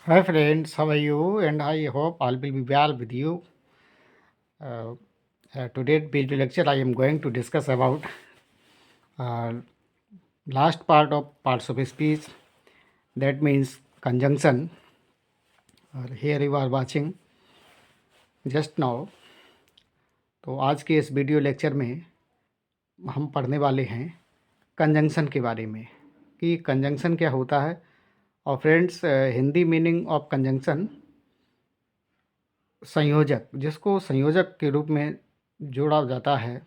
Hi friends, how are you? And I hope all will be well with you. Uh, Today's video lecture I am going to discuss about uh, last part of parts of speech, that means conjunction. Here you are watching just now. तो आज के इस video lecture में हम पढ़ने वाले हैं conjunction के बारे में कि कंजंक्शन क्या होता है। और friends, Hindi meaning of conjunction संयोजक, जिसको संयोजक के रूप में जोड़ा जाता है,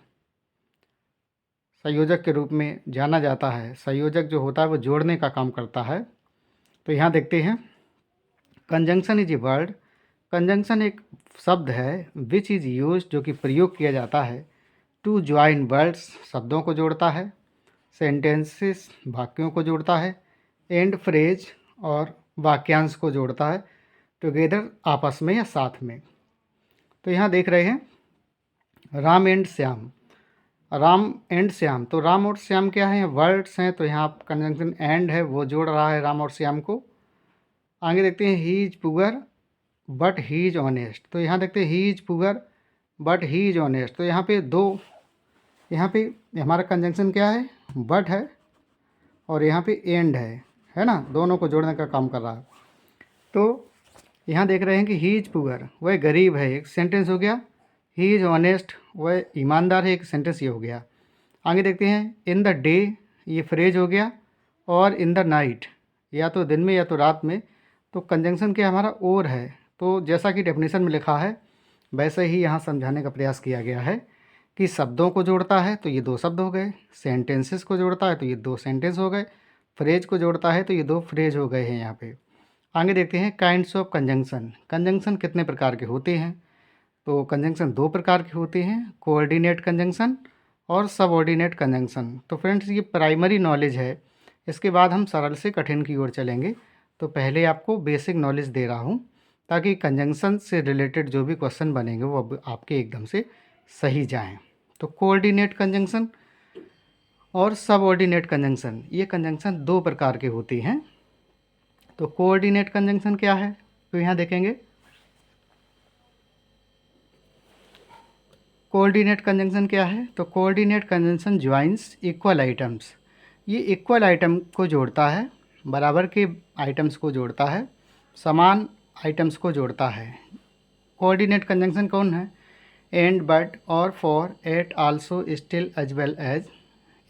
संयोजक के रूप में जाना जाता है। संयोजक जो होता है वो जोड़ने का काम करता है। तो यहाँ देखते हैं, conjunction is a word. Conjunction एक शब्द है विच इज़ यूज, जो कि प्रयोग किया जाता है, टू ज्वाइन वर्ड्स, शब्दों को जोड़ता है, सेंटेंसेस, वाक्यों को जोड़ता है, एंड फ्रेज, और वाक्यांश को जोड़ता है, टुगेदर, आपस में या साथ में। तो यहाँ देख रहे हैं राम एंड श्याम। राम एंड श्याम, तो राम और श्याम क्या है, वर्ड्स हैं। तो यहाँ कंजंक्शन एंड है, वो जोड़ रहा है राम और श्याम को। आगे देखते हैं he is poor but he is honest. तो यहाँ देखते हैं he is poor but he is honest. तो यहाँ पे दो, यहाँ पे हमारा कंजंक्शन क्या है, बट है, और यहाँ पे एंड है ना, दोनों को जोड़ने का काम कर रहा है। तो यहाँ देख रहे हैं कि ही इज पुअर, वह गरीब है, एक सेंटेंस हो गया। ही इज ऑनेस्ट, वह ईमानदार है, एक सेंटेंस ये हो गया। आगे देखते हैं इन द डे, ये फ्रेज हो गया, और इन द नाइट, या तो दिन में या तो रात में। तो कंजंक्शन क्या हमारा और है। तो जैसा कि डेफिनेशन में लिखा है वैसे ही यहाँ समझाने का प्रयास किया गया है कि शब्दों को जोड़ता है तो ये दो शब्द हो गए, सेंटेंसेस को जोड़ता है तो ये दो सेंटेंस हो गए, फ्रेज को जोड़ता है तो ये दो फ्रेज हो गए हैं यहाँ पे। आगे देखते हैं काइंड्स ऑफ कंजंक्शन। कंजंक्शन कितने प्रकार के होते हैं। तो कंजंक्शन दो प्रकार के होते हैं, कोऑर्डिनेट कंजंक्शन और सबऑर्डिनेट कंजंक्शन। तो फ्रेंड्स, ये प्राइमरी नॉलेज है, इसके बाद हम सरल से कठिन की ओर चलेंगे। तो पहले आपको बेसिक नॉलेज दे रहा हूँ ताकि कंजंक्शन से रिलेटेड जो भी क्वेश्चन बनेंगे वो अब आपके एकदम से सही जाएं। तो कोऑर्डिनेट कंजंक्शन और सबऑर्डिनेट कंजंक्शन, ये कंजंक्शन दो प्रकार के होते हैं। तो कोऑर्डिनेट कंजंक्शन क्या है, तो यहाँ देखेंगे कोऑर्डिनेट कंजंक्शन क्या है। तो coordinate conjunction joins equal items, ये इक्वल आइटम को जोड़ता है, बराबर के आइटम्स को जोड़ता है, समान आइटम्स को जोड़ता है। कोऑर्डिनेट कंजंक्शन कौन है, एंड, बट, और, for, yet, also, still, as well as,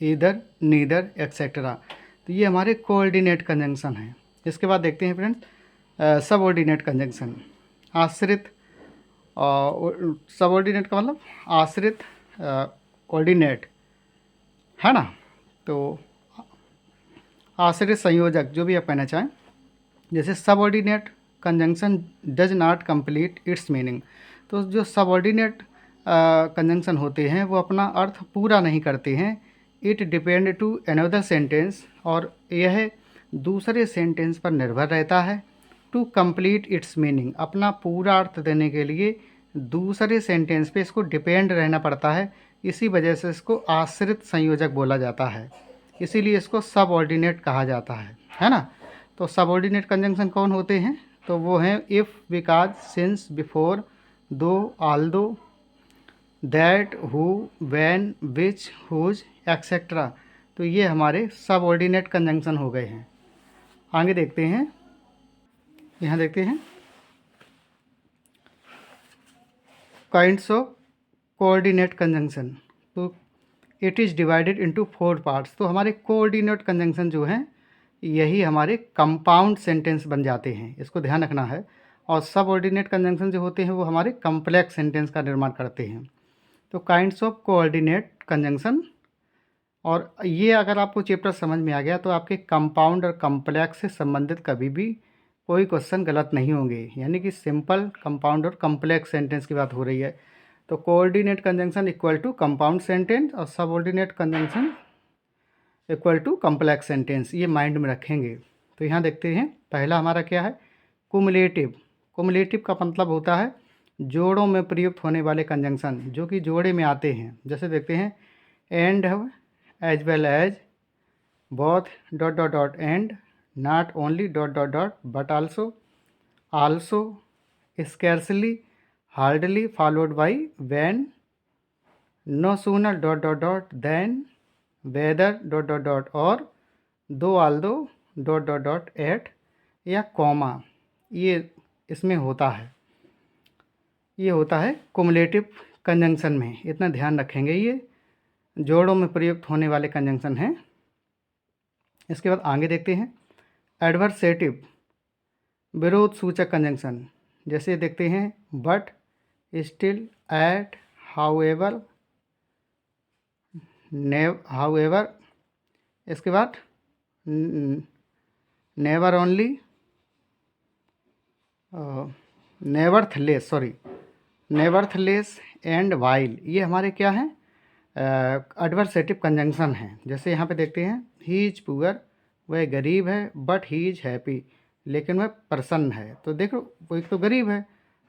either, neither, etcetera. तो ये हमारे कोऑर्डिनेट कंजंक्शन हैं। इसके बाद देखते हैं फ्रेंड्स सबऑर्डिनेट कंजंक्शन। आश्रित, सबऑर्डिनेट का मतलब आश्रित ऑर्डिनेट है ना। तो आश्रित संयोजक, जो भी आप कहना चाहें। जैसे subordinate conjunction does not complete it's meaning. तो जो सबऑर्डिनेट कंजंक्शन होते हैं वो अपना अर्थ पूरा नहीं करते हैं। It depend to another sentence, और यह दूसरे सेंटेंस पर निर्भर रहता है। टू कंप्लीट इट्स मीनिंग, अपना पूरा अर्थ देने के लिए दूसरे सेंटेंस पे इसको डिपेंड रहना पड़ता है। इसी वजह से इसको आश्रित संयोजक बोला जाता है, इसीलिए इसको सबऑर्डिनेट कहा जाता है ना। तो सबऑर्डिनेट कंजंक्शन कौन होते हैं, तो वो हैं if, because, since, before, though, although, that, who, when, which, whose, etcetera. तो ये हमारे सबऑर्डिनेट कंजंक्शन हो गए हैं। आगे देखते हैं, यहाँ देखते हैं काइंड्स ऑफ कोऑर्डिनेट कंजंक्शन। तो it is divided into 4 parts. तो हमारे कोऑर्डिनेट कंजंक्शन जो हैं यही हमारे कंपाउंड सेंटेंस बन जाते हैं, इसको ध्यान रखना है। और सबऑर्डिनेट कंजंक्शन जो होते हैं वो हमारे कम्प्लेक्स सेंटेंस का निर्माण करते हैं। तो काइंड्स ऑफ कोऑर्डिनेट कंजंक्शन, और ये अगर आपको चैप्टर समझ में आ गया तो आपके कंपाउंड और कम्प्लेक्स से संबंधित कभी भी कोई क्वेश्चन गलत नहीं होंगे। यानी कि सिंपल, कंपाउंड और कम्प्लेक्स सेंटेंस की बात हो रही है। तो coordinate conjunction equal to compound sentence, और subordinate conjunction equal to complex sentence, ये माइंड में रखेंगे। तो यहाँ देखते हैं पहला हमारा क्या है, कुमुलेटिव। कुमुलेटिव का मतलब होता है जोड़ों में प्रयुक्त होने वाले कंजंक्शन जो कि जोड़े में आते हैं। जैसे देखते हैं and, as well as, both, dot dot dot, and, not only, dot dot dot, but also, also, scarcely, hardly, followed by, when, no sooner dot dot dot than, whether dot dot dot और, though although dot dot dot yet, या comma. ये इसमें होता है, ये होता है cumulative conjunction में। इतना ध्यान रखेंगे, ये जोड़ों में प्रयुक्त होने वाले कंजंक्शन हैं। इसके बाद आगे देखते हैं एडवर्सेटिव विरोध सूचक कंजंक्शन। जैसे देखते हैं but, still, yet, however, however. इसके बाद never only, nevertheless, sorry, nevertheless and while. ये हमारे क्या हैं, एडवर्सेटिव कंजंक्शन हैं। जैसे यहाँ पे देखते हैं ही इज पुअर, वह गरीब है, बट ही इज हैप्पी, लेकिन वह प्रसन्न है। तो देखो वो एक तो गरीब है,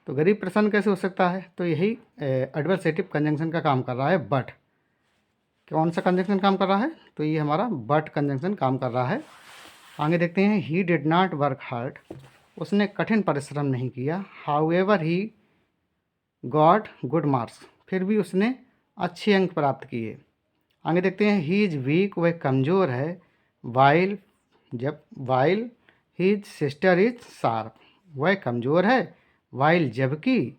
तो गरीब प्रसन्न कैसे हो सकता है? तो यही एडवर्सेटिव कंजंक्शन का काम कर रहा है बट। कौन सा कंजंक्शन काम कर रहा है? तो ये हमारा बट कंजंक्शन काम कर रहा है। आगे देखते हैं ही डिड नॉट वर्क हार्ड, उसने कठिन परिश्रम नहीं किया। However he got good marks, फिर भी उसने अच्छे अंक प्राप्त किए। आगे देखते हैं ही इज वीक, वह कमज़ोर है। वाइल, जब while his sister is sharp, वह कमज़ोर है। वाइल, जबकि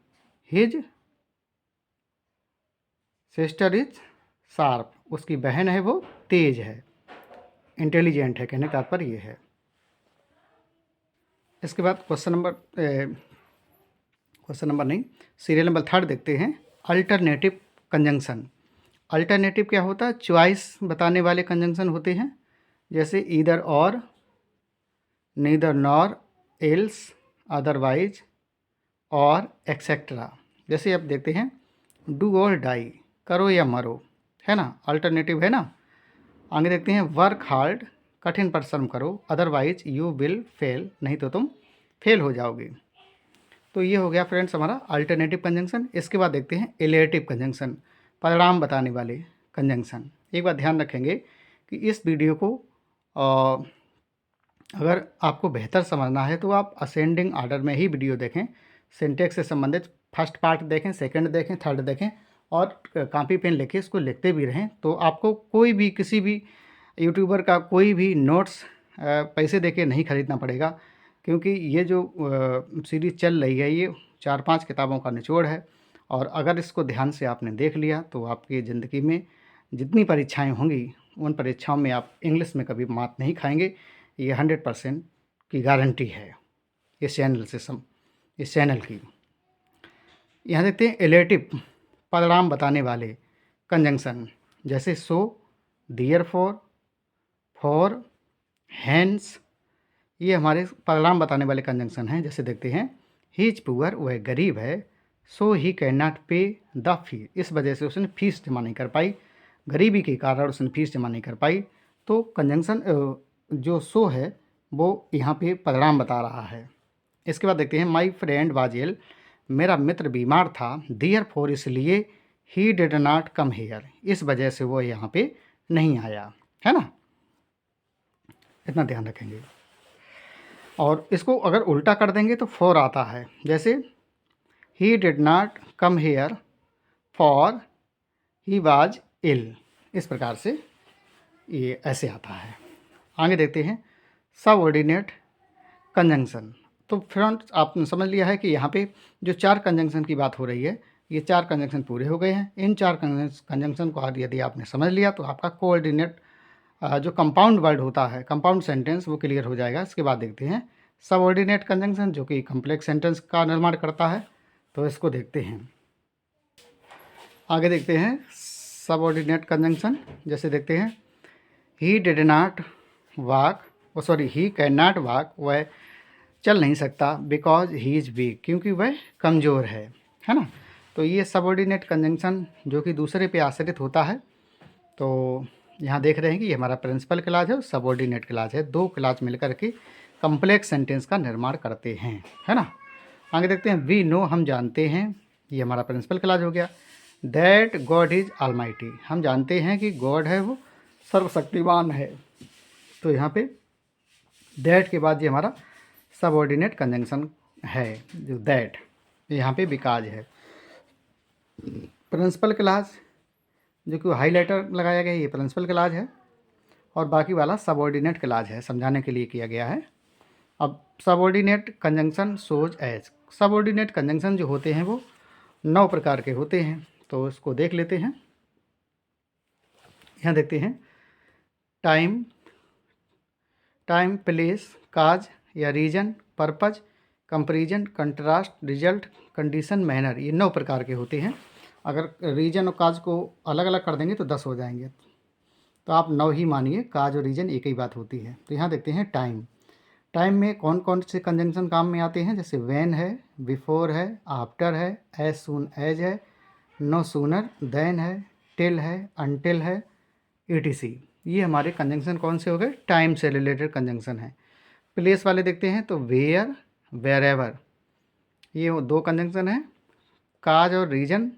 हिज सिस्टर इज शार्प, उसकी बहन है वो तेज है, इंटेलिजेंट है, कहने का तात्पर्य ये है। इसके बाद क्वेश्चन नंबर नहीं, सीरियल नंबर 3 देखते हैं अल्टरनेटिव कंजंक्शन। अल्टरनेटिव क्या होता है? चॉइस बताने वाले कंजंक्शन होते हैं। जैसे ईदर और, नीदर नॉर, एल्स, अदरवाइज, और एक्सेट्रा। जैसे आप देखते हैं डू और डाई, करो या मरो, है ना, अल्टरनेटिव है ना। आगे देखते हैं वर्क हार्ड, कठिन परिश्रम करो। अदरवाइज यू विल फेल, नहीं तो तुम फेल हो जाओगे। तो ये हो गया फ्रेंड्स हमारा अल्टरनेटिव कंजंक्शन। इसके बाद देखते हैं इलेटिव कंजंक्शन, परिणाम बताने वाले कंजंक्शन। एक बात ध्यान रखेंगे कि इस वीडियो को अगर आपको बेहतर समझना है तो आप असेंडिंग ऑर्डर में ही वीडियो देखें। सिंटेक्स से संबंधित फर्स्ट पार्ट देखें, सेकंड देखें, थर्ड देखें, और कॉपी पेन लेके इसको लिखते भी रहें। तो आपको कोई भी किसी भी यूट्यूबर का कोई भी नोट्स पैसे देके नहीं ख़रीदना पड़ेगा, क्योंकि ये जो सीरीज़ चल रही है ये 4-5 किताबों का निचोड़ है। और अगर इसको ध्यान से आपने देख लिया तो आपकी ज़िंदगी में जितनी परीक्षाएं होंगी उन परीक्षाओं में आप इंग्लिश में कभी मात नहीं खाएंगे। ये 100% की गारंटी है इस चैनल की। यहाँ देखते हैं एलेटिव, परिणाम बताने वाले कंजंक्शन। जैसे सो, देयरफॉर, फॉर, हैंस, ये हमारे परिणाम बताने वाले कंजंक्शन हैं। जैसे देखते हैं ही इज पुअर, वह गरीब है। सो ही कैन नॉट पे द फी, इस वजह से उसने फीस जमा नहीं कर पाई, गरीबी के कारण उसने फीस जमा नहीं कर पाई। तो कंजंक्शन जो सो है वो यहाँ पे परिणाम बता रहा है। इसके बाद देखते हैं माई फ्रेंड वाज इल, मेरा मित्र बीमार था। देयरफॉर, इसलिए ही डिड नॉट कम हियर, इस वजह से वो यहाँ पे नहीं आया, है ना। इतना ध्यान रखेंगे। और इसको अगर उल्टा कर देंगे तो फॉर आता है। जैसे he did not come here for he was ill, इस प्रकार से ये ऐसे आता है। आगे देखते हैं सबऑर्डिनेट कंजंक्शन। तो फ्रेंड्स आपने समझ लिया है कि यहाँ पे जो 4 कंजंक्शन की बात हो रही है, ये 4 कंजंक्शन पूरे हो गए हैं। इन 4 कंजंक्शन को यदि आपने समझ लिया तो आपका कोऑर्डिनेट जो कंपाउंड वर्ड होता है, कंपाउंड सेंटेंस, वो क्लियर हो जाएगा। इसके बाद देखते हैं सबऑर्डिनेट कंजंक्शन, जो कि कॉम्प्लेक्स सेंटेंस का निर्माण करता है। तो इसको देखते हैं। आगे देखते हैं सबऑर्डिनेट कंजंक्शन। जैसे देखते हैं ही did not walk, he can not walk, वह चल नहीं सकता। बिकॉज ही इज़ वीक, क्योंकि वह कमज़ोर है ना। तो ये सबऑर्डिनेट कंजंक्शन जो कि दूसरे पे आश्रित होता है। तो यहाँ देख रहे हैं कि ये हमारा प्रिंसिपल क्लॉज है और सबऑर्डिनेट क्लॉज है। 2 क्लॉज मिलकर के कम्प्लेक्स सेंटेंस का निर्माण करते हैं, है ना। आगे देखते हैं वी नो, हम जानते हैं, ये हमारा प्रिंसिपल क्लॉज हो गया। दैट गॉड इज़ ऑलमाइटी, हम जानते हैं कि गॉड है वो सर्वशक्तिमान है। तो यहाँ पे दैट के बाद ये हमारा सबऑर्डिनेट कंजंक्शन है, जो दैट यहाँ पे बिकॉज है। प्रिंसिपल क्लास जो कि हाईलाइटर लगाया गया है, ये प्रिंसिपल क्लास है, और बाकी वाला सबऑर्डिनेट क्लास है, समझाने के लिए किया गया है। अब सबऑर्डिनेट कंजंक्शन सोज एज, सबऑर्डिनेट कंजंक्शन जो होते हैं वो 9 प्रकार के होते हैं, तो इसको देख लेते हैं। यहाँ देखते हैं टाइम, टाइम, प्लेस, काज या reason, purpose, comparison, contrast, result, condition, manner, ये 9 प्रकार के होते हैं। अगर रीजन और काज को अलग अलग कर देंगे तो 10 हो जाएंगे, तो आप 9 ही मानिए, काज और रीजन एक ही बात होती है। तो यहाँ देखते हैं टाइम, टाइम में कौन कौन से कंजंक्शन काम में आते हैं, जैसे व्हेन है, बिफोर है, आफ्टर है, एज सून एज है, नो सूनर देन है, टिल है, अनटिल है, etc। ये हमारे कंजंक्शन कौन से हो गए, टाइम से रिलेटेड कंजंक्शन है। प्लेस वाले देखते हैं तो वेयर, वेर एवर, ये 2 कंजंक्शन हैं। काज और रीजन,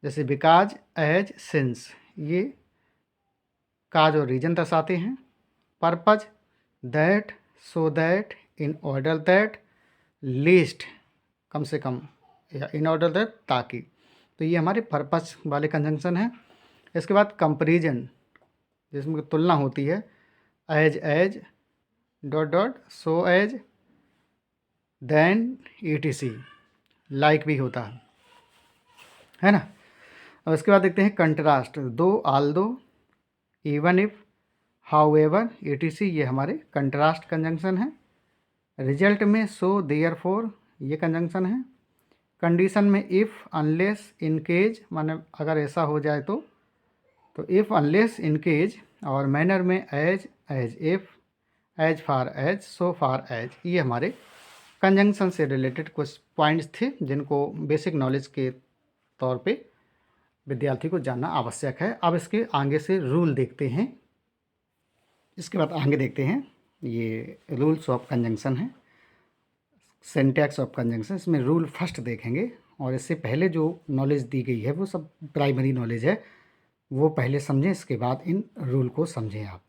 जैसे बिकाज, एज, सिंस, ये काज और रीजन दर्शाते हैं। Purpose, that, so that, in order that, lest, कम से कम, या इन ऑर्डर दैट, ताकि, तो ये हमारे पर्पज वाले कंजंक्शन हैं। इसके बाद कंपेरिजन, जिसमें तुलना होती है, as as, dot dot, so as, than, etc, like भी होता है ना। और इसके बाद देखते हैं कंट्रास्ट, दो, आल दो, even if, how ever, etc, ये हमारे कंट्रास्ट कंजंक्शन है। रिजल्ट में सो, देयरफॉर, ये कंजंक्शन है। कंडीशन में इफ़, अनलेस, इनकेज, माने अगर ऐसा हो जाए तो इफ़, अनलेस, इनकेज, और मैनर में as, as if, as far as, so far as, ये हमारे कंजंक्शन से रिलेटेड कुछ पॉइंट्स थे जिनको बेसिक नॉलेज के तौर पे विद्यार्थी को जानना आवश्यक है। अब इसके आगे से रूल देखते हैं। इसके बाद आगे देखते हैं, ये रूल्स ऑफ कंजंक्शन है, सिंटैक्स ऑफ कंजंक्शन, इसमें रूल फर्स्ट देखेंगे। और इससे पहले जो नॉलेज दी गई है वो सब प्राइमरी नॉलेज है, वो पहले समझें, इसके बाद इन रूल को समझें आप।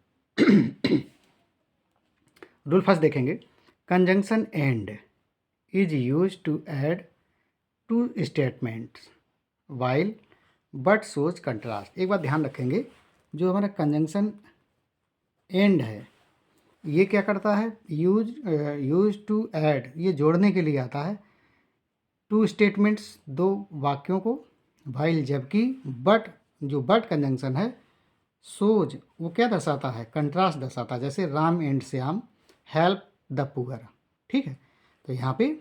रूल फर्स्ट देखेंगे, conjunction and is use to add two statements while but shows contrast. एक बात ध्यान रखेंगे, जो हमारा कंजंक्शन एंड है ये क्या करता है, यूज टू ऐड, ये जोड़ने के लिए आता है, टू स्टेटमेंट्स, 2 वाक्यों को, वाइल जबकि, बट, जो बट कंजंक्शन है, सोज, वो क्या दर्शाता है, कंट्रास्ट दर्शाता है, जैसे Ram and Shyam help the poor, ठीक है। तो यहाँ पे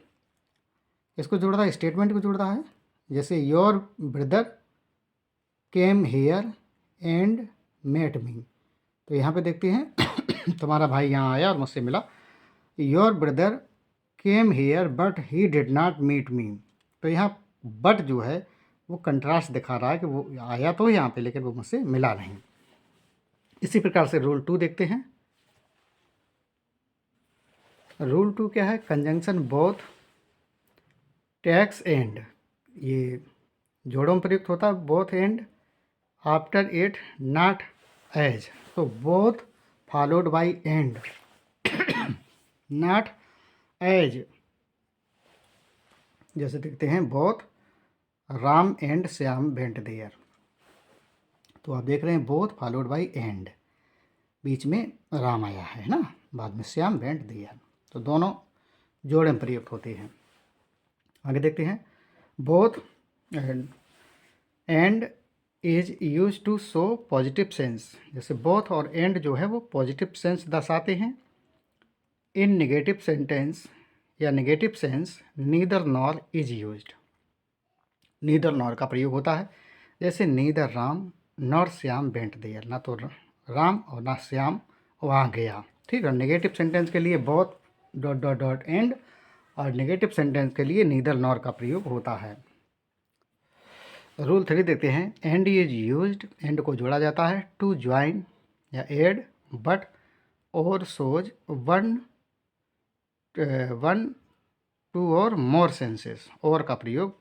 इसको जोड़ रहा है, स्टेटमेंट को जोड़ रहा है, जैसे your brother came here and met me, तो यहाँ पे देखते हैं तुम्हारा भाई यहाँ आया और मुझसे मिला। Your brother came here but he did not meet me, तो यहाँ बट जो है वो कंट्रास्ट दिखा रहा है कि वो आया तो यहाँ पे लेकिन वो मुझसे मिला नहीं। इसी प्रकार से रूल 2 देखते हैं। रूल 2 क्या है, कंजंक्शन बोथ टैक्स एंड, ये जोड़ों में प्रयुक्त होता है, both and, after it, not as, तो both followed by and, not as, जैसे देखते हैं both Ram and Shyam went there, तो आप देख रहे हैं बोथ फॉलोड बाई एंड, बीच में राम आया है ना, बाद में श्याम वेंट देयर, तो दोनों जोड़े में प्रयुक्त होते हैं। आगे देखते हैं, both and is use to show positive sense, जैसे बोथ और एंड जो है वो पॉजिटिव सेंस दर्शाते हैं। इन नेगेटिव सेंटेंस या negative sense neither nor is used, neither nor का प्रयोग होता है, जैसे neither Ram nor Shyam went there, ना तो राम और ना श्याम वहाँ गया, ठीक है। नेगेटिव सेंटेंस के लिए both dot dot dot and, और नेगेटिव सेंटेंस के लिए नीदर नॉर का प्रयोग होता है। रूल 3 देखते हैं, एंड इज यूज्ड, एंड को जोड़ा जाता है, टू ज्वाइन या एड बट और सोज वन टू और मोर सेंसेस, और का प्रयोग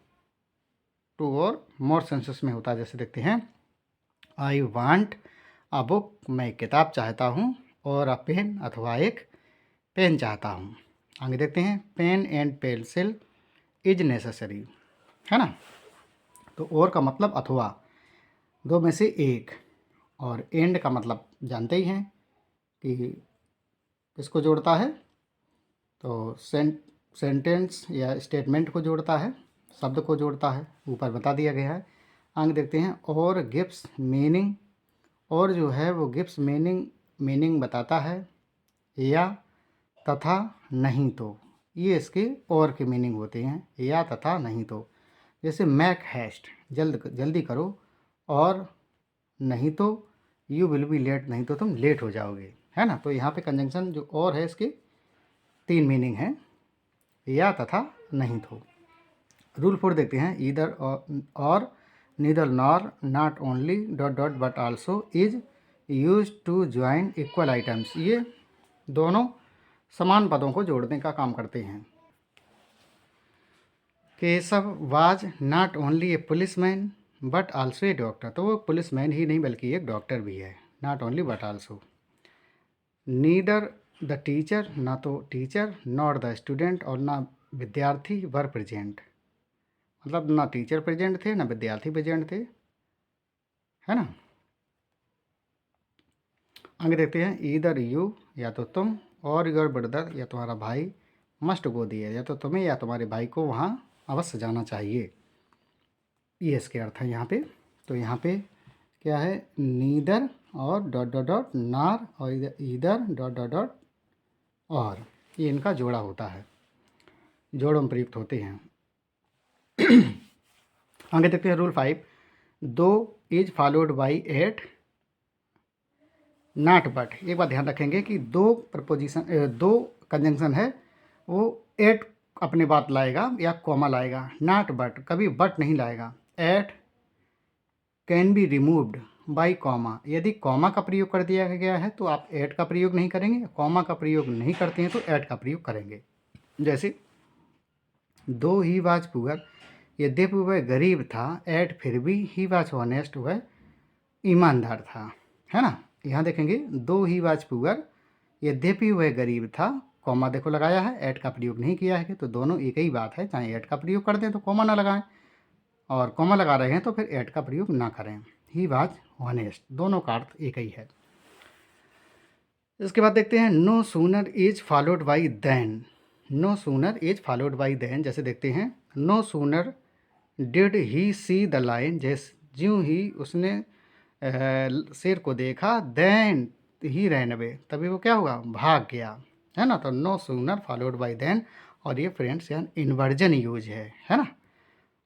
टू और मोर सेंसेस में होता है, जैसे देखते हैं, आई वांट अ बुक, मैं किताब चाहता हूँ, और अ पेन, अथवा एक पेन चाहता हूँ, आगे देखते हैं, pen and pencil is necessary, है ना। तो और का मतलब अथवा, दो में से एक, और एंड का मतलब जानते ही हैं कि किसको जोड़ता है, तो सेंटेंस या स्टेटमेंट को जोड़ता है, शब्द को जोड़ता है, ऊपर बता दिया गया है। आगे देखते हैं, और गिव्स मीनिंग, और जो है वो गिव्स मीनिंग बताता है, या तथा नहीं तो, ये इसके और के मीनिंग होते हैं, या तथा नहीं तो। जैसे मैक हैस्ट, जल्दी करो, और नहीं तो यू विल बी लेट, नहीं तो तुम लेट हो जाओगे, है ना। तो यहाँ पे कंजंक्शन जो और है इसके 3 मीनिंग हैं, या तथा नहीं तो। रूल 4 देखते हैं, ईदर और neither nor not only dot dot but also is use to join equal items, ये दोनों समान पदों को जोड़ने का काम करते हैं। Keshav was not only A policeman but also a doctor, तो वो पुलिसमैन ही नहीं बल्कि एक डॉक्टर भी है, not only but also. Neither the teacher, ना तो टीचर, नॉट द स्टूडेंट, और ना विद्यार्थी वर प्रेजेंट, मतलब ना टीचर प्रेजेंट थे ना विद्यार्थी प्रेजेंट थे, है ना। आगे देखते हैं, ईदर यू, या तो तुम, और योर ब्रदर, या तुम्हारा भाई, मस्ट गो दियर, या तो तुम्हें या तुम्हारे भाई को वहाँ अवश्य जाना चाहिए, ये इसके अर्थ है यहाँ पे। तो यहाँ पे क्या है, नीदर और डॉट डॉट डॉट नार, और ईदर डॉट डॉट डॉट और, ये इनका जोड़ा होता है, जोड़ में प्रयुक्त होते हैं। आगे देखते हैं, rule 5, though is followed by yet not but. एक बात ध्यान रखेंगे कि दो कंजंक्शन है वो एट अपने बात लाएगा या कॉमा लाएगा, नॉट बट कभी बट नहीं लाएगा। Yet can be removed by comma, यदि कॉमा का प्रयोग कर दिया गया है तो आप एट का प्रयोग नहीं करेंगे, कॉमा का प्रयोग नहीं करते हैं तो एट का प्रयोग करेंगे। जैसे दो ही वाज पुअर, यद्यपि वह गरीब था, एट फिर भी ही वाज ऑनेस्ट, वह ईमानदार था, है ना। यहाँ देखेंगे, दो ही वाज पुअर, यद्यपि वह गरीब था, कॉमा देखो लगाया है, ऐट का प्रयोग नहीं किया है, तो दोनों एक ही बात है, चाहे ऐट का प्रयोग कर दें तो कॉमा ना लगाएं, और कॉमा लगा रहे हैं तो फिर ऐट का प्रयोग ना करें। ही वाज ऑनेस्ट, दोनों का अर्थ एक ही है। इसके बाद देखते हैं, no sooner is followed by than, no sooner is followed by than. जैसे देखते हैं, no sooner did he see the lion, जैसे ज्यों ही उसने शेर को देखा, देन ही रैन अवे, तभी वो क्या होगा, भाग गया, है ना। तो no sooner followed by than, और ये फ्रेंड्स यहाँ इन्वर्जन यूज है ना।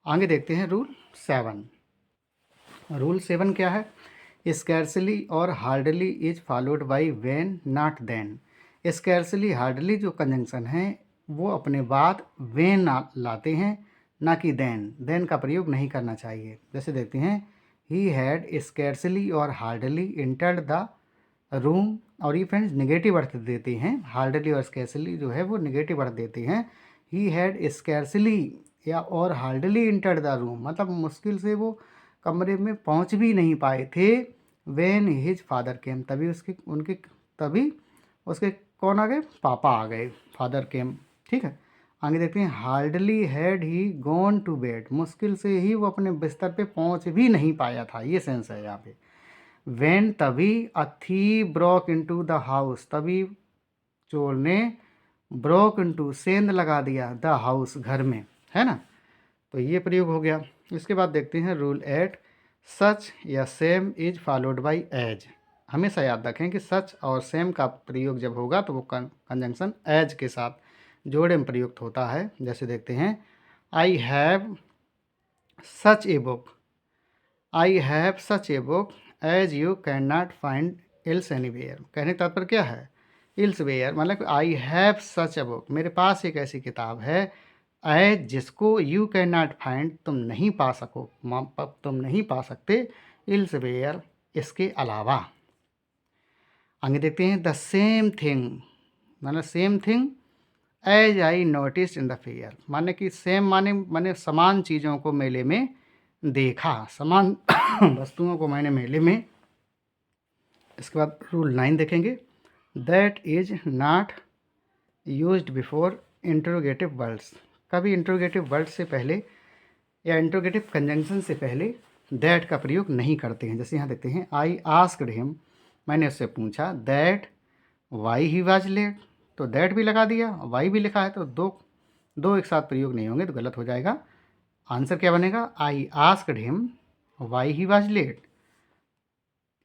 आगे देखते हैं, रूल 7। रूल 7 क्या है, स्कैर्सली और hardly is followed by when not than. Scarcely hardly जो कंजंक्शन है वो अपने बाद वेन लाते हैं, ना कि देन का प्रयोग नहीं करना चाहिए। जैसे देखते हैं, ही हैड स्कैर्सली और हार्डली इंटर्ड द रूम, और ये फ्रेंड्स निगेटिव अर्थ देते हैं, हार्डली और स्कैर्सली जो है वो निगेटिव अर्थ देते हैं। ही हैड स्कैर्सली या और हार्डली इंटर्ड द रूम, मतलब मुश्किल से वो कमरे में पहुंच भी नहीं पाए थे। वेन हिज फादर केम, तभी उसके कौन आ गए, पापा आ गए, फादर केम, ठीक है। आगे देखते हैं, hardly had he gone to bed, मुश्किल से ही वो अपने बिस्तर पे पहुंच भी नहीं पाया था, ये सेंस है यहाँ पे। वेन, तभी, a thief broke into the house, तभी चोर ने ब्रोक इनटू, सेंध लगा दिया, द हाउस, घर में, है ना। तो ये प्रयोग हो गया। इसके बाद देखते हैं, रूल 8, सच या same is followed by as. हमेशा याद रखें कि सच और सेम का प्रयोग जब होगा तो वो कंजंक्शन एज के साथ जोड़े में प्रयुक्त होता है। जैसे देखते हैं, I have such a book, I have such a book as you can not find else anywhere. कहने का तात्पर्य क्या है, एल्स वेयर मतलब आई हैव सच ए बुक, मेरे पास एक ऐसी किताब है, एज जिसको यू कैन नॉट फाइंड, तुम नहीं पा सकते, एल्स वेयर इसके अलावा। आगे देखते हैं, द सेम थिंग, मतलब same thing as I notice in the fair, माने कि सेम माने समान चीज़ों को मेले में देखा, समान वस्तुओं को मैंने मेले में। इसके बाद रूल 9 देखेंगे, that is not used before interrogative words, कभी इंट्रोगेटिव वर्ड से पहले या इंट्रोगेटिव कंजंक्शन से पहले दैट का प्रयोग नहीं करते हैं। जैसे यहाँ देखते हैं, आई आस्क्ड हिम, मैंने उससे पूछा, that why he was late, तो दैट भी लगा दिया, वाई भी लिखा है, तो दो दो एक साथ प्रयोग नहीं होंगे तो गलत हो जाएगा। आंसर क्या बनेगा, I asked him why he was late,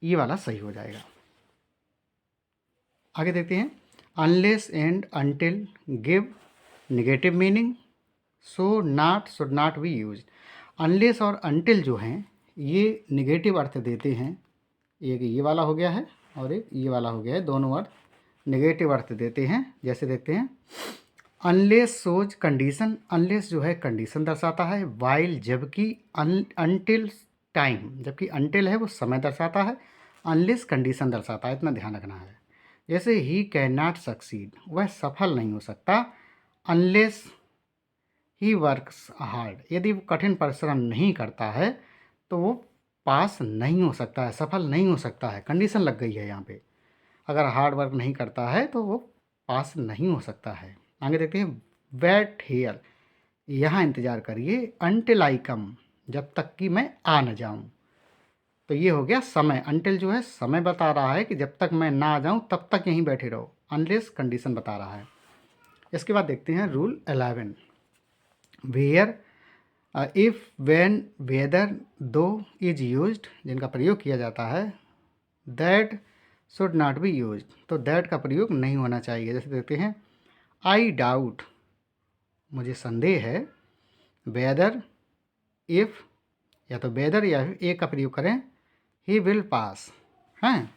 ये वाला सही हो जाएगा। आगे देखते हैं, unless and until give negative meaning, so not should not be use. Unless और अनटिल जो हैं ये नेगेटिव अर्थ देते हैं, एक ये वाला हो गया है और एक ये वाला हो गया है, दोनों अर्थ नेगेटिव अर्थ देते हैं। जैसे देखते हैं, अनलेस सोज कंडीशन, अनलेस जो है कंडीशन दर्शाता है, वाइल जबकि, अनटिल टाइम, जबकि अनटिल है वो समय दर्शाता है, अनलेस कंडीशन दर्शाता है, इतना ध्यान रखना है। जैसे ही कैन नॉट सक्सीड, वह सफल नहीं हो सकता, अनलेस ही वर्क्स हार्ड, यदि वो कठिन परिश्रम नहीं करता है तो वो पास नहीं हो सकता है, सफल नहीं हो सकता है, कंडीशन लग गई है यहाँ पे। अगर हार्ड वर्क नहीं करता है तो वो पास नहीं हो सकता है। आगे देखते हैं, वेट हियर, यहाँ इंतज़ार करिए, अनटिल आई कम, जब तक कि मैं आ न जाऊँ। तो ये हो गया समय, अनटिल जो है समय बता रहा है कि जब तक मैं ना आ जाऊँ तब तक यहीं बैठे रहो, अनलेस कंडीशन बता रहा है। इसके बाद देखते हैं rule 11, where, if, when, whether, though is used, जिनका प्रयोग किया जाता है, that should not be used, तो दैट का प्रयोग नहीं होना चाहिए। जैसे देखते हैं, आई डाउट, मुझे संदेह है, वेदर, इफ़, या तो वेदर या ए का प्रयोग करें, ही विल पास, हैं।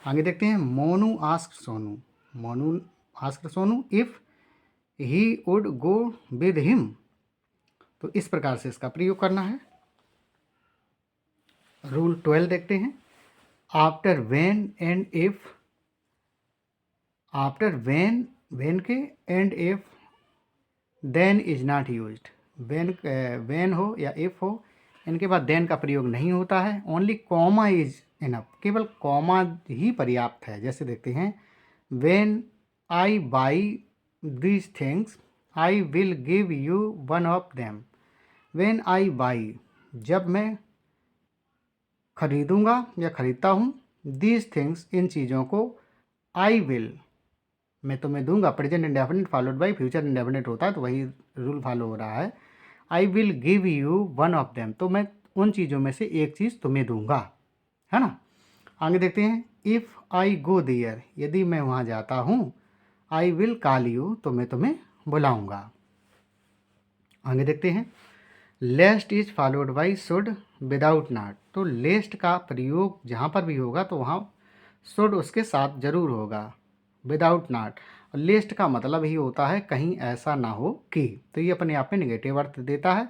आगे देखते हैं, Monu asked Sonu, Monu asked Sonu if he would go with him, तो इस प्रकार से इसका प्रयोग करना है। रूल 12 देखते हैं, after when and if, after when, when के and if then is not used, when हो या इफ हो, इनके बाद देन का प्रयोग नहीं होता है, ओनली कॉमा इज इनफ, केवल कॉमा ही पर्याप्त है। जैसे देखते हैं, when I by these things I will give you one of them, when I by, जब मैं खरीदूंगा या खरीदता हूँ, दीज थिंग्स, इन चीज़ों को, आई विल, मैं तुम्हें दूंगा, present indefinite followed by future indefinite होता है तो वही रूल फॉलो हो रहा है। I will give you one of them, तो मैं उन चीज़ों में से एक चीज़ तुम्हें दूंगा, है ना। आगे देखते हैं, इफ़ आई गो देयर, यदि मैं वहाँ जाता हूँ, आई विल कॉल यू, तो मैं तुम्हें बुलाऊंगा। आगे देखते हैं, lest is followed by should without not, तो लेस्ट का प्रयोग जहाँ पर भी होगा तो वहाँ शुड उसके साथ जरूर होगा, विदाउट नॉट। लेस्ट का मतलब ही होता है कहीं ऐसा ना हो कि, तो ये अपने आप में निगेटिव अर्थ देता है,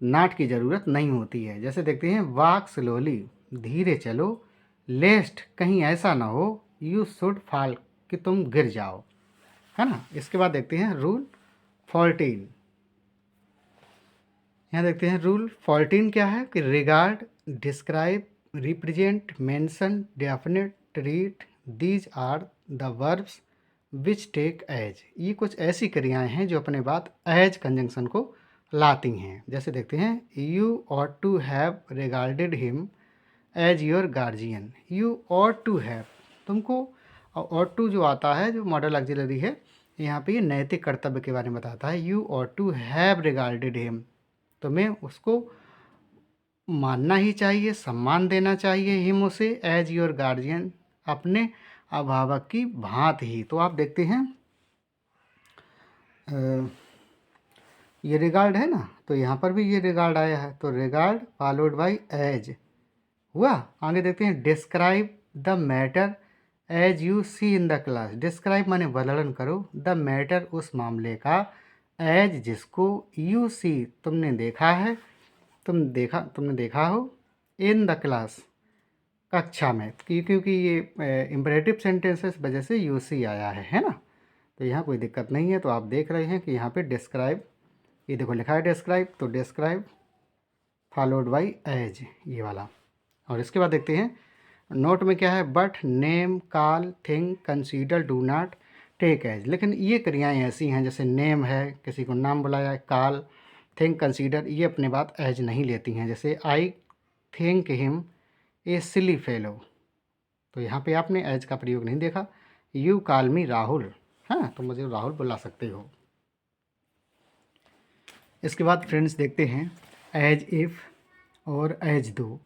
नॉट की ज़रूरत नहीं होती है। जैसे देखते हैं, वॉक स्लोली, धीरे चलो, लेस्ट, कहीं ऐसा ना हो, यू शुड फॉल, कि तुम गिर जाओ, है ना। इसके बाद देखते हैं रूल 14, यहाँ देखते हैं रूल 14 क्या है कि regard, describe, represent, mention, definite, treat, these are the verbs which take as, ये कुछ ऐसी क्रियाएं हैं जो अपने बाद एज कंजंक्शन को लाती हैं। जैसे देखते हैं, you ought to have regarded him as your guardian, you ought to have, तुमको, ऑट टू जो आता है जो मॉडल ऑक्सिलरी है, यहाँ पे ये नैतिक कर्तव्य के बारे में बताता है, you ought to have regarded him, तुम्हें उसको मानना ही चाहिए, सम्मान देना चाहिए, हिम उसे, एज योर गार्जियन, अपने अभिभावक की भांति ही। तो आप देखते हैं ये रिगार्ड है ना, तो यहाँ पर भी ये रिगार्ड आया है, तो रिगार्ड फॉलोड बाई एज हुआ। आगे देखते हैं, describe the matter as you see in the class, describe माने वर्णन करो, द मैटर, उस मामले का, एज जिसको, यू सी, तुमने देखा है, तुमने देखा हो, इन द क्लास, कक्षा में, क्योंकि ये इम्परेटिव सेंटेंसेस वजह से यू सी आया है ना, तो यहाँ कोई दिक्कत नहीं है। तो आप देख रहे हैं कि यहाँ पे डिस्क्राइब, ये देखो लिखा है डिस्क्राइब, तो डिस्क्राइब फॉलोड बाई एज, ये वाला। और इसके बाद देखते हैं, नोट में क्या है, but, name, call, think, consider, do not, take as, लेकिन ये क्रियाएं ऐसी हैं जैसे नेम है, किसी को नाम बुलाया, कॉल, थिंक, कंसीडर, ये अपने बात एज नहीं लेती हैं। जैसे I think him a silly fellow, तो यहाँ पे आपने एज का प्रयोग नहीं देखा। यू कॉल मी राहुल, हाँ तो मुझे राहुल बुला सकते हो। इसके बाद फ्रेंड्स देखते हैं एज इफ़ और as though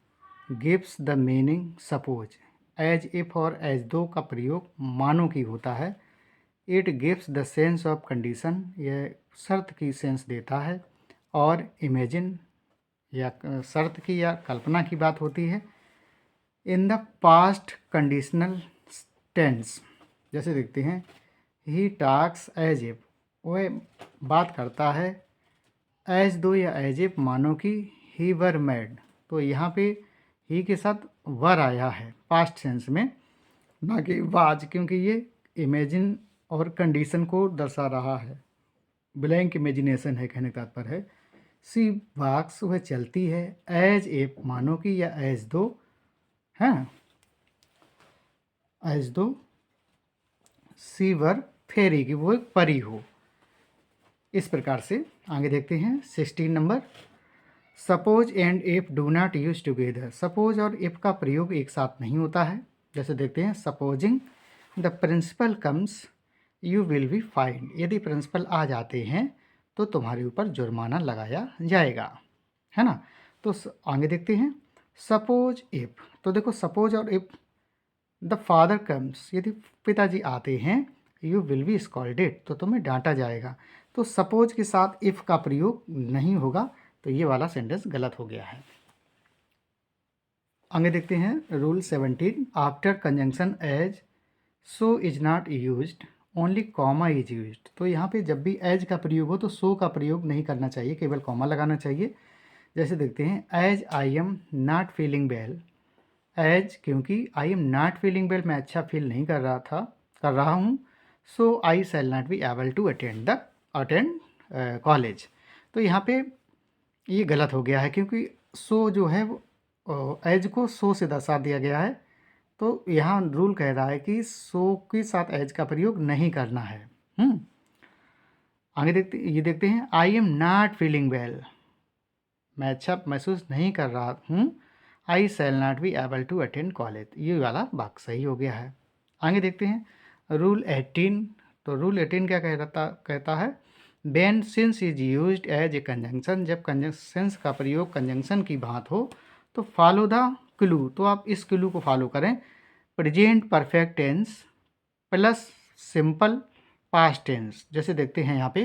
gives the meaning suppose. As if और एज दो का प्रयोग मानो की होता है। It gives the sense of condition, यह शर्त की सेंस देता है। और इमेजिन, या शर्त की या कल्पना की बात होती है। In the past conditional tense, जैसे देखते हैं ही टॉक्स एज इफ, वह बात करता है एज दो या एज इफ मानो कि ही वर मैड, तो यहाँ पे ही के साथ वर आया है पास्ट सेंस में, ना कि वाज, क्योंकि ये इमेजिन और कंडीशन को दर्शा रहा है। ब्लैंक इमेजिनेशन है कहने का तात्पर्य है। सी वॉक्स, वह चलती है, एज इफ मानो कि या एज दो, हाँ एज दो सी वर फेरी, की वो एक परी हो। इस प्रकार से आगे देखते हैं 16 number. Suppose and if do not use together, suppose और इफ़ का प्रयोग एक साथ नहीं होता है। जैसे देखते हैं supposing the principal comes you will be find, यदि प्रिंसिपल आ जाते हैं तो तुम्हारे ऊपर जुर्माना लगाया जाएगा, है ना। तो आगे देखते हैं सपोज इफ़, तो देखो सपोज और इफ़ द फादर कम्स, यदि पिताजी आते हैं, यू विल बी स्कॉल्डेड, तो तुम्हें डांटा जाएगा। तो सपोज के साथ इफ़ का प्रयोग नहीं होगा, तो ये वाला सेंटेंस गलत हो गया है। आगे देखते हैं rule 17। After conjunction as so is not used, only comma is used. तो यहाँ पे जब भी एज का प्रयोग हो तो सो का प्रयोग नहीं करना चाहिए, केवल कॉमा लगाना चाहिए। जैसे देखते हैं as I am not feeling well, as क्योंकि I am not feeling well, मैं अच्छा फील नहीं कर रहा हूँ, so I shall not be able to attend college. तो यहाँ पे ये गलत हो गया है, क्योंकि सो जो है वो एज को सो से दर्शा दिया गया है। तो यहाँ रूल कह रहा है कि सो के साथ एज का प्रयोग नहीं करना है। आगे देखते हैं I am not feeling well, मैं अच्छा महसूस नहीं कर रहा हूँ, I shall not be able to attend college, ये वाला वाक्य सही हो गया है। आगे देखते हैं रूल 18। तो रूल 18 क्या कहता है when since is used as a conjunction, जब सिंस का प्रयोग कंजंक्शन की बात हो तो फॉलो द क्लू, तो आप इस क्लू को फॉलो करें। Present perfect tense plus simple past tense. जैसे देखते हैं यहाँ पे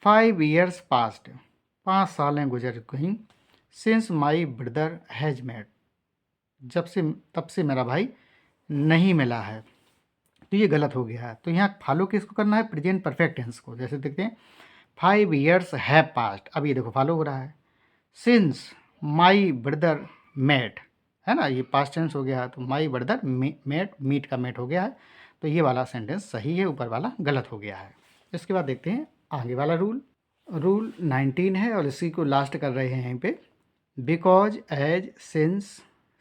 5 years पास्ट, 5 सालें गुजर गईं, since my brother has met, तब से मेरा भाई नहीं मिला है, तो ये गलत हो गया है। तो यहाँ फॉलो किसको करना है, प्रेजेंट परफेक्ट टेंस को। जैसे देखते हैं 5 years हैव पास्ट, अब ये देखो फॉलो हो रहा है। सिंस माई ब्रदर मेट, है ना, ये पास्ट टेंस हो गया है, तो माई ब्रदर मेट, मीट का मेट हो गया है, तो ये वाला सेंटेंस सही है, ऊपर वाला गलत हो गया है। इसके बाद देखते हैं आगे वाला रूल 19 है और इसी को लास्ट कर रहे हैं यहीं पे। बिकॉज एज सिंस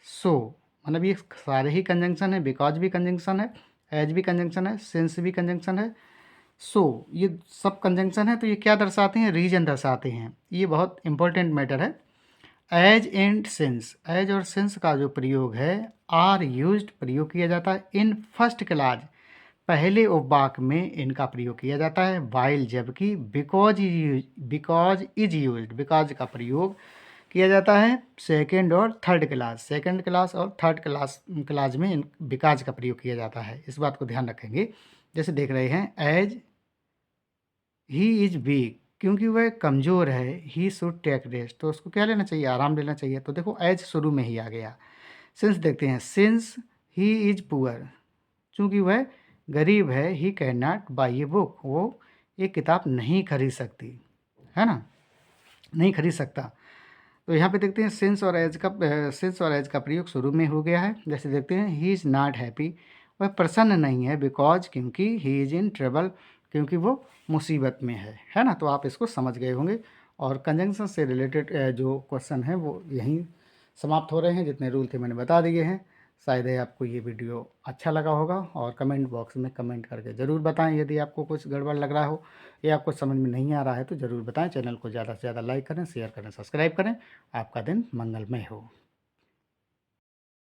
सो, मतलब ये सारे ही कंजंक्शन है, बिकॉज भी कंजंक्शन है, एज भी कंजंक्शन है, सिंस भी कंजंक्शन है, सो ये सब कंजंक्शन है। तो ये क्या दर्शाते हैं, रीजन दर्शाते हैं। ये बहुत इंपॉर्टेंट मैटर है। एज एंड सिंस, एज और सिंस का जो प्रयोग है आर यूज्ड, प्रयोग किया जाता है इन फर्स्ट क्लास, पहले उपवाक्य में इनका प्रयोग किया जाता है। वाइल, जबकि बिकॉज इज यूज्ड, बिकॉज का प्रयोग किया जाता है सेकेंड और थर्ड क्लास, सेकेंड क्लास और थर्ड क्लास में बिकॉज का प्रयोग किया जाता है। इस बात को ध्यान रखेंगे। जैसे देख रहे हैं एज ही इज वीक, क्योंकि वह कमज़ोर है, ही शुड टेक रेस्ट, तो उसको क्या लेना चाहिए, आराम लेना चाहिए। तो देखो एज शुरू में ही आ गया। सिंस देखते हैं, सिंस ही इज पुअर, चूँकि वह गरीब है, he can not by a book, वो एक किताब नहीं खरीद सकती, है ना, नहीं खरीद सकता। तो यहाँ पे देखते हैं सिंस और एज का प्रयोग शुरू में हो गया है। जैसे देखते हैं ही इज़ नॉट हैप्पी, वह प्रसन्न नहीं है, बिकॉज क्योंकि ही इज़ इन ट्रबल, क्योंकि वो मुसीबत में है ना। तो आप इसको समझ गए होंगे। और कंजंक्शन से रिलेटेड जो क्वेश्चन है वो यहीं समाप्त हो रहे हैं, जितने रूल थे मैंने बता दिए हैं। शायद ही आपको ये वीडियो अच्छा लगा होगा, और कमेंट बॉक्स में कमेंट करके ज़रूर बताएं यदि आपको कुछ गड़बड़ लग रहा हो या आपको समझ में नहीं आ रहा है तो ज़रूर बताएं। चैनल को ज़्यादा से ज़्यादा लाइक करें, शेयर करें, सब्सक्राइब करें। आपका दिन मंगलमय हो।